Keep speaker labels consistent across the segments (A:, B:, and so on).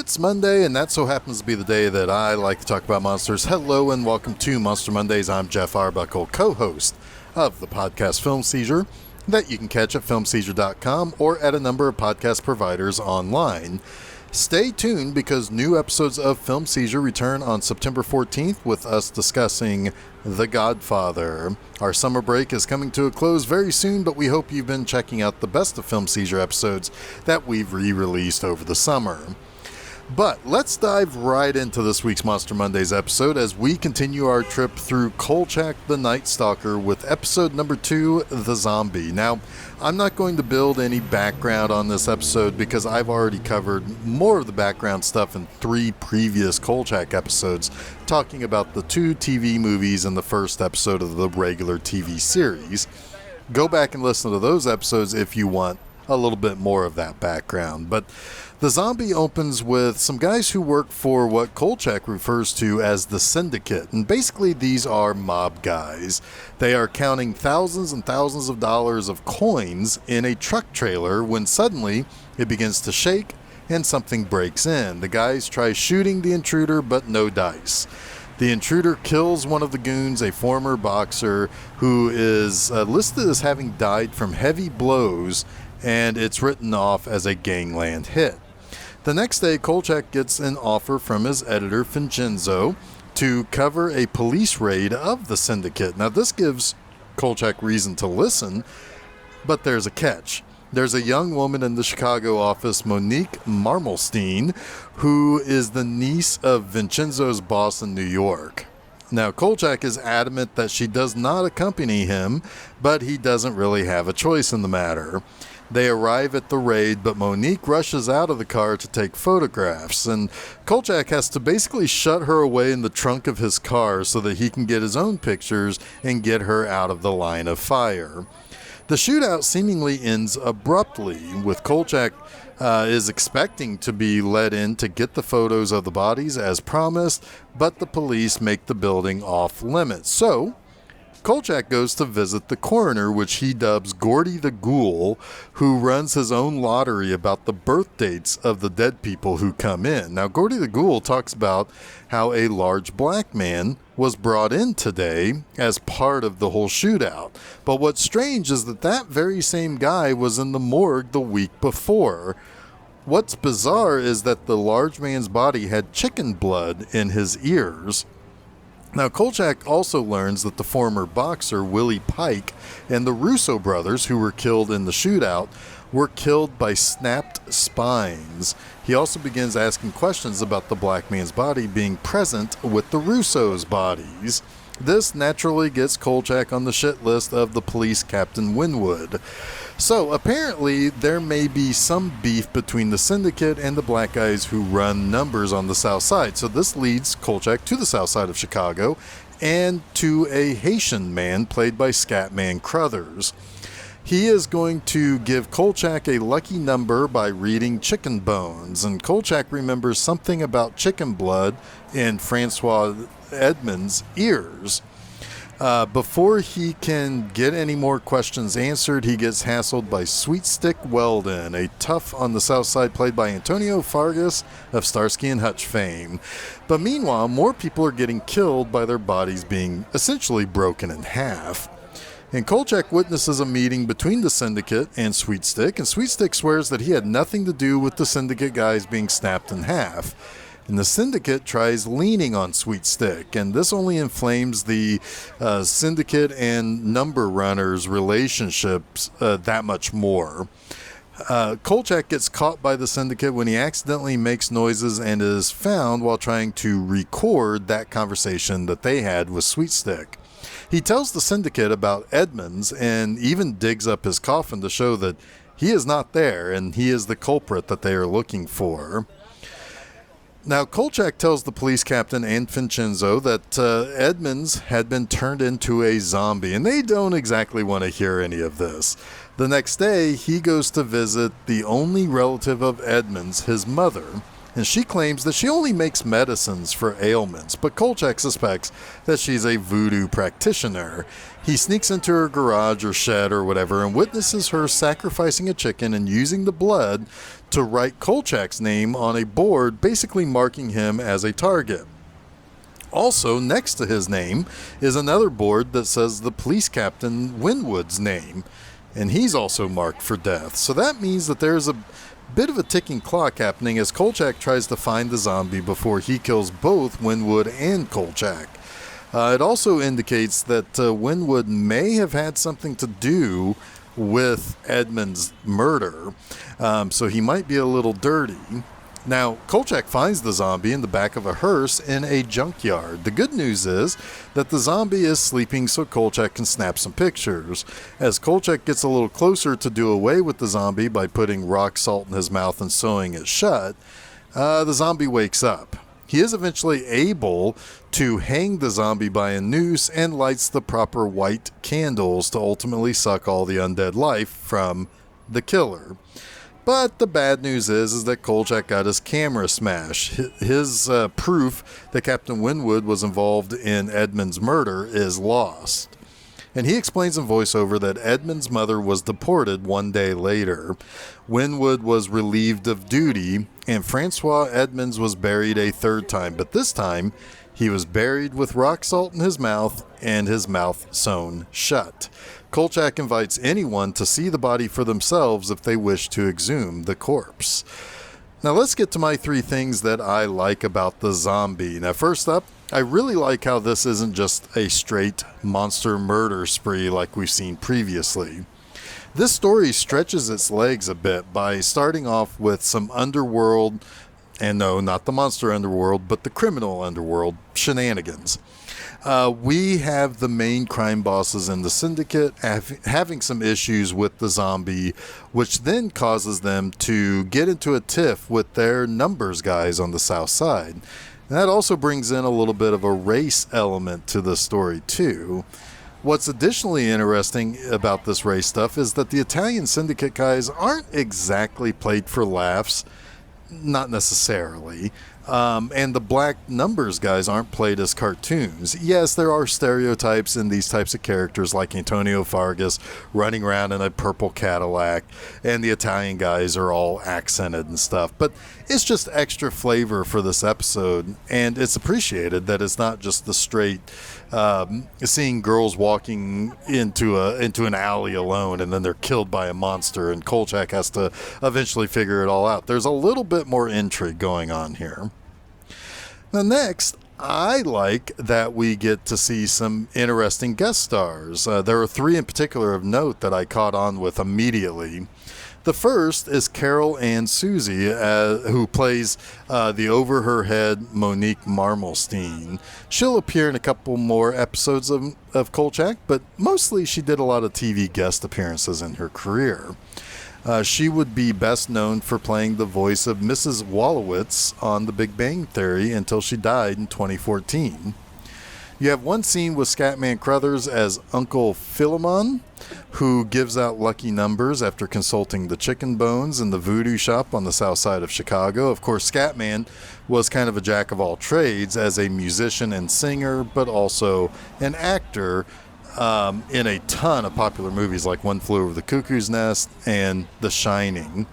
A: It's Monday, and that so happens to be the day that I like to talk about monsters. Hello, and welcome to Monster Mondays. I'm Geoff Arbuckle, co-host of the podcast Film Seizure, that you can catch at filmseizure.com or at a number of podcast providers online. Stay tuned because new episodes of Film Seizure return on September 14th with us discussing The Godfather. Our summer break is coming to a close very soon, but we hope you've been checking out the best of Film Seizure episodes that we've re-released over the summer. But let's dive right into this week's Monster Mondays episode as we continue our trip through Kolchak the Night Stalker with episode number 2, The Zombie. Now, I'm not going to build any background on this episode because I've already covered more of the background stuff in 3 previous Kolchak episodes, talking about the 2 TV movies and the first episode of the regular TV series. Go back and listen to those episodes if you want a little bit more of that background. But The Zombie opens with some guys who work for what Kolchak refers to as the Syndicate, and basically these are mob guys. They are counting thousands and thousands of dollars of coins in a truck trailer when suddenly it begins to shake and something breaks in. The guys try shooting the intruder, but no dice. The intruder kills one of the goons, a former boxer who is listed as having died from heavy blows, and it's written off as a gangland hit. The next day, Kolchak gets an offer from his editor, Vincenzo, to cover a police raid of the Syndicate. Now, this gives Kolchak reason to listen, but there's a catch. There's a young woman in the Chicago office, Monique Marmelstein, who is the niece of Vincenzo's boss in New York. Now, Kolchak is adamant that she does not accompany him, but he doesn't really have a choice in the matter. They arrive at the raid, but Monique rushes out of the car to take photographs, and Kolchak has to basically shut her away in the trunk of his car so that he can get his own pictures and get her out of the line of fire. The shootout seemingly ends abruptly, with Kolchak is expecting to be let in to get the photos of the bodies as promised, but the police make the building off limits. So Kolchak goes to visit the coroner, which he dubs Gordy the Ghoul, who runs his own lottery about the birth dates of the dead people who come in. Now, Gordy the Ghoul talks about how a large black man was brought in today as part of the whole shootout. But what's strange is that that very same guy was in the morgue the week before. What's bizarre is that the large man's body had chicken blood in his ears. Now, Kolchak also learns that the former boxer, Willie Pike, and the Russo brothers, who were killed in the shootout, were killed by snapped spines. He also begins asking questions about the black man's body being present with the Russos' bodies. This naturally gets Kolchak on the shit list of the police captain Winwood. So apparently there may be some beef between the Syndicate and the black guys who run numbers on the south side. So this leads Kolchak to the south side of Chicago and to a Haitian man played by Scatman Crothers. He is going to give Kolchak a lucky number by reading chicken bones, and Kolchak remembers something about chicken blood in Francois Edmond's ears. Before he can get any more questions answered, he gets hassled by Sweet Stick Weldon, a tough on the south side played by Antonio Fargas of Starsky and Hutch fame. But meanwhile, more people are getting killed by their bodies being essentially broken in half. And Kolchak witnesses a meeting between the Syndicate and Sweet Stick, and Sweet Stick swears that he had nothing to do with the Syndicate guys being snapped in half. And the Syndicate tries leaning on Sweet Stick, and this only inflames the Syndicate and Number Runners relationships that much more. Kolchak gets caught by the Syndicate when he accidentally makes noises and is found while trying to record that conversation that they had with Sweet Stick. He tells the Syndicate about Edmonds and even digs up his coffin to show that he is not there and he is the culprit that they are looking for. Now, Kolchak tells the police captain and Vincenzo that Edmonds had been turned into a zombie, and they don't exactly want to hear any of this. The next day, he goes to visit the only relative of Edmonds, his mother, and she claims that she only makes medicines for ailments, but Kolchak suspects that she's a voodoo practitioner. He sneaks into her garage or shed or whatever and witnesses her sacrificing a chicken and using the blood to write Kolchak's name on a board, basically marking him as a target. Also, next to his name is another board that says the police captain Winwood's name, and he's also marked for death. So that means that there's a bit of a ticking clock happening as Kolchak tries to find the zombie before he kills both Winwood and Kolchak. It also indicates that Winwood may have had something to do with Edmund's murder, so he might be a little dirty. Now, Kolchak finds the zombie in the back of a hearse in a junkyard. The good news is that the zombie is sleeping so Kolchak can snap some pictures. As Kolchak gets a little closer to do away with the zombie by putting rock salt in his mouth and sewing it shut, the zombie wakes up. He is eventually able to hang the zombie by a noose and lights the proper white candles to ultimately suck all the undead life from the killer. But the bad news is that Kolchak got his camera smashed. His proof that Captain Winwood was involved in Edmund's murder is lost. And he explains in voiceover that Edmund's mother was deported one day later. Winwood was relieved of duty, and Francois Edmonds was buried a third time, but this time he was buried with rock salt in his mouth and his mouth sewn shut. Kolchak invites anyone to see the body for themselves if they wish to exhume the corpse. Now let's get to my 3 things that I like about the zombie. Now first up, I really like how this isn't just a straight monster murder spree like we've seen previously. This story stretches its legs a bit by starting off with some underworld, and no, not the monster underworld, but the criminal underworld shenanigans. We have the main crime bosses in the syndicate having some issues with the zombie, which then causes them to get into a tiff with their numbers guys on the south side. And that also brings in a little bit of a race element to the story too. What's additionally interesting about this race stuff is that the Italian syndicate guys aren't exactly played for laughs, not necessarily. And the black numbers guys aren't played as cartoons. Yes, there are stereotypes in these types of characters like Antonio Fargas running around in a purple Cadillac, and the Italian guys are all accented and stuff. But it's just extra flavor for this episode, and it's appreciated that it's not just the straight seeing girls walking into an alley alone and then they're killed by a monster and Kolchak has to eventually figure it all out. There's a little bit more intrigue going on here. Now next, I like that we get to see some interesting guest stars. There are 3 in particular of note that I caught on with immediately. The first is Carol Ann Susie, who plays the over-her-head Monique Marmelstein. She'll appear in a couple more episodes of Kolchak, but mostly she did a lot of TV guest appearances in her career. She would be best known for playing the voice of Mrs. Wolowitz on The Big Bang Theory until she died in 2014. You have one scene with Scatman Crothers as Uncle Philemon, who gives out lucky numbers after consulting the chicken bones in the voodoo shop on the south side of Chicago. Of course, Scatman was kind of a jack of all trades as a musician and singer, but also an actor in a ton of popular movies like One Flew Over the Cuckoo's Nest and The Shining.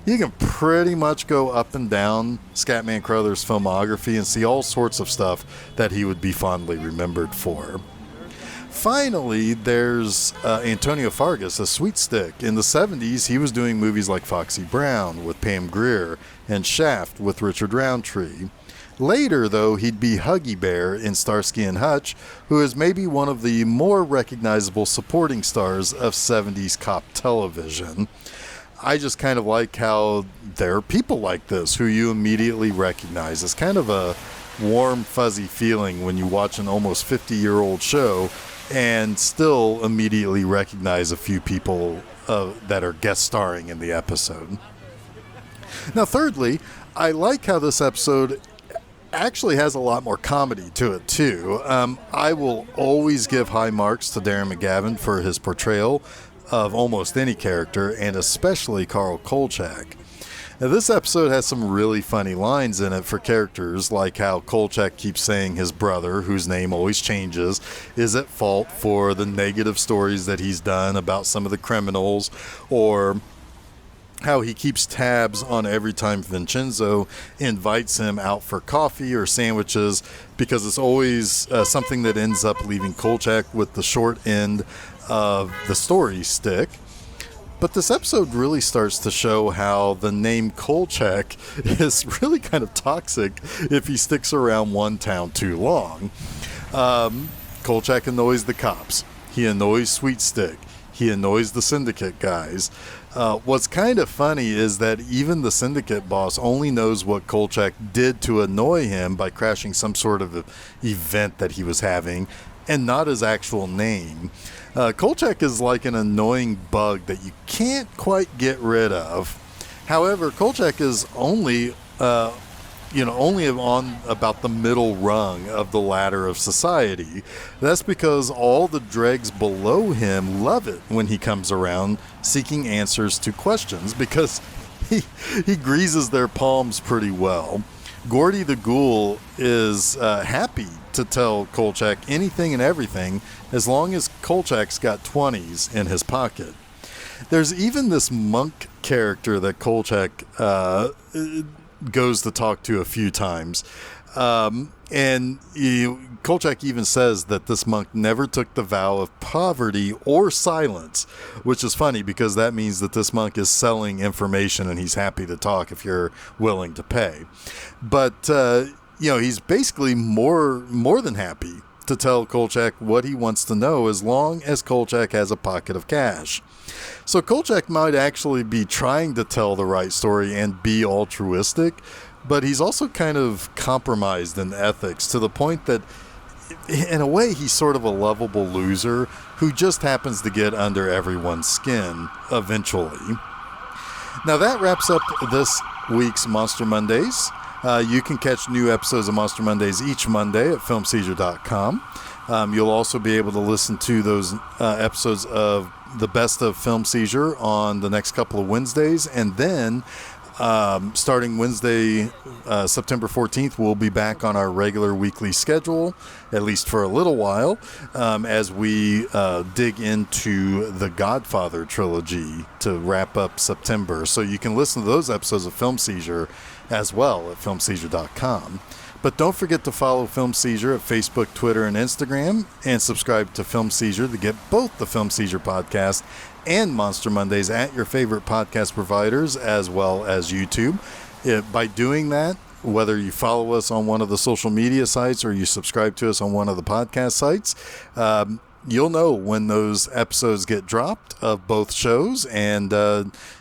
A: You can pretty much go up and down Scatman Crothers' filmography and see all sorts of stuff that he would be fondly remembered for. Finally, there's Antonio Fargas as Sweet Stick. In the 70s, he was doing movies like Foxy Brown with Pam Grier and Shaft with Richard Roundtree. Later, though, he'd be Huggy Bear in Starsky and Hutch, who is maybe one of the more recognizable supporting stars of 70s cop television. I just kind of like how there are people like this who you immediately recognize. It's kind of a warm, fuzzy feeling when you watch an almost 50-year-old show and still immediately recognize a few people that are guest starring in the episode. Now, thirdly, I like how this episode actually has a lot more comedy to it, too. I will always give high marks to Darren McGavin for his portrayal of almost any character, and especially Carl Kolchak. Now, this episode has some really funny lines in it for characters, like how Kolchak keeps saying his brother, whose name always changes, is at fault for the negative stories that he's done about some of the criminals, or how he keeps tabs on every time Vincenzo invites him out for coffee or sandwiches, because it's always something that ends up leaving Kolchak with the short end of the story stick. But this episode really starts to show how the name Kolchak is really kind of toxic if he sticks around one town too long. Kolchak annoys the cops. He annoys Sweet Stick. He annoys the syndicate guys. What's kind of funny is that even the syndicate boss only knows what Kolchak did to annoy him by crashing some sort of event that he was having, and not his actual name. Kolchak is like an annoying bug that you can't quite get rid of. However, Kolchak is only on about the middle rung of the ladder of society. That's because all the dregs below him love it when he comes around seeking answers to questions, because he greases their palms pretty well. Gordy the Ghoul is happy to tell Kolchak anything and everything as long as Kolchak's got 20s in his pocket. There's even this monk character that Kolchak goes to talk to a few times. Kolchak even says that this monk never took the vow of poverty or silence, which is funny because that means that this monk is selling information and he's happy to talk if you're willing to pay. But, he's basically more than happy to tell Kolchak what he wants to know as long as Kolchak has a pocket of cash. So Kolchak might actually be trying to tell the right story and be altruistic, but he's also kind of compromised in ethics to the point that, in a way, he's sort of a lovable loser who just happens to get under everyone's skin eventually. Now that wraps up this week's Monster Mondays. You can catch new episodes of Monster Mondays each Monday at filmseizure.com. You'll also be able to listen to those episodes of the best of Film Seizure on the next couple of Wednesdays, and then starting Wednesday, September 14th, we'll be back on our regular weekly schedule, at least for a little while, as we dig into the Godfather trilogy to wrap up September. So you can listen to those episodes of Film Seizure as well at filmseizure.com. But don't forget to follow Film Seizure at Facebook, Twitter, and Instagram, and subscribe to Film Seizure to get both the Film Seizure podcast and Monster Mondays at your favorite podcast providers, as well as YouTube. By doing that, whether you follow us on one of the social media sites or you subscribe to us on one of the podcast sites, you'll know when those episodes get dropped of both shows, and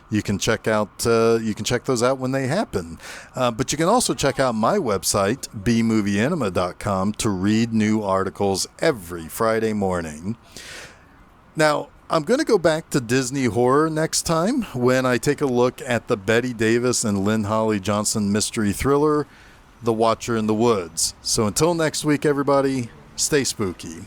A: you can check those out when they happen. But you can also check out my website, bmovieenema.com, to read new articles every Friday morning. Now, I'm going to go back to Disney horror next time when I take a look at the Bette Davis and Lynn Holly Johnson mystery thriller, The Watcher in the Woods. So until next week, everybody, stay spooky.